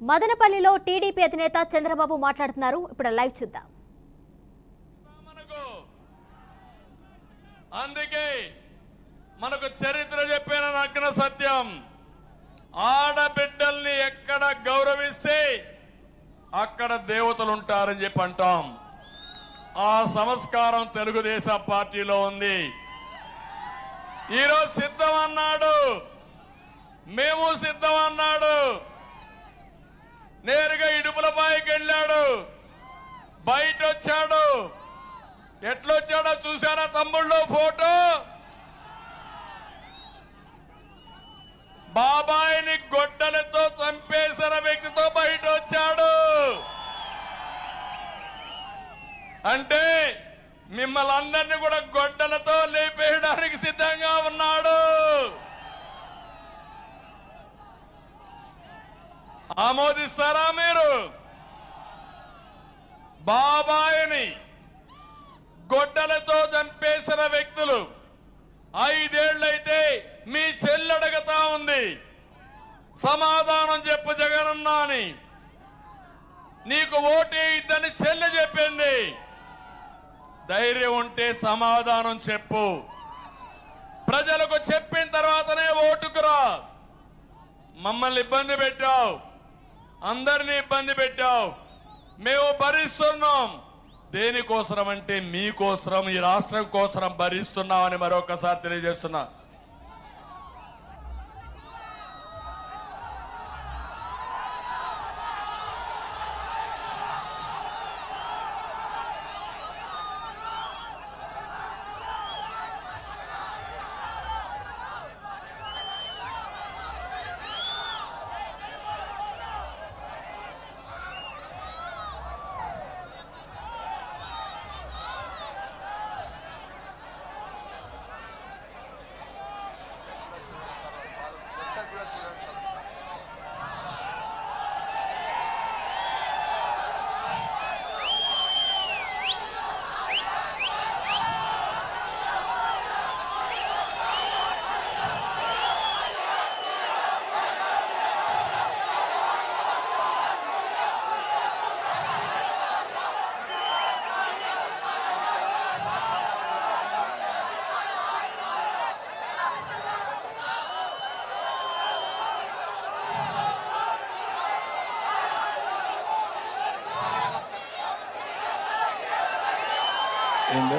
మదనపల్లిలో టీడీపీ అధినేత చంద్రబాబు మాట్లాడుతున్నారు. ఇప్పుడు లైవ్ చూద్దాం. అందుకే మనకు చరిత్ర చెప్పిన నగ్న సత్యం, ఆడబిడ్డల్ని ఎక్కడ గౌరవిస్తే అక్కడ దేవతలు ఉంటారని చెప్పి అంటాం. ఆ సంస్కారం తెలుగుదేశం పార్టీలో ఉంది. ఈరోజు సిద్ధం అన్నాడు, మేము సిద్ధం అన్నాడు. నేరుగా ఇడుపులపాయకి వెళ్ళాడు, బయట వచ్చాడు. ఎట్లొచ్చాడో చూసారా తమ్ముళ్ళు? ఫోటో బాబాయిని గొడ్డలతో చంపేసిన వ్యక్తితో బయట వచ్చాడు. అంటే మిమ్మల్ని అందరినీ కూడా గొడ్డలతో లేపేయడానికి సిద్ధంగా ఉన్నాడు. ఆమోదిస్తారా మీరు? బాబాయిని గొడ్డలతో చంపేసిన వ్యక్తులు 5 ఏళ్లైతే మీ చెల్లి అడగతా ఉంది, సమాధానం చెప్పు జగనన్న అని. నీకు ఓటే ఇద్దని చెల్లి చెప్పింది. ధైర్యం ఉంటే సమాధానం చెప్పు. ప్రజలకు చెప్పిన తర్వాతనే ఓటుకురా. మమ్మల్ని ఇబ్బంది పెట్టావు, అందరినీ ఇబ్బంది పెట్టావు. మేము భరిస్తున్నాం. దేనికోసం అంటే మీకోసం, ఈ రాష్ట్రం కోసం భరిస్తున్నామని మరొకసారి తెలియజేస్తున్నా. ఏందో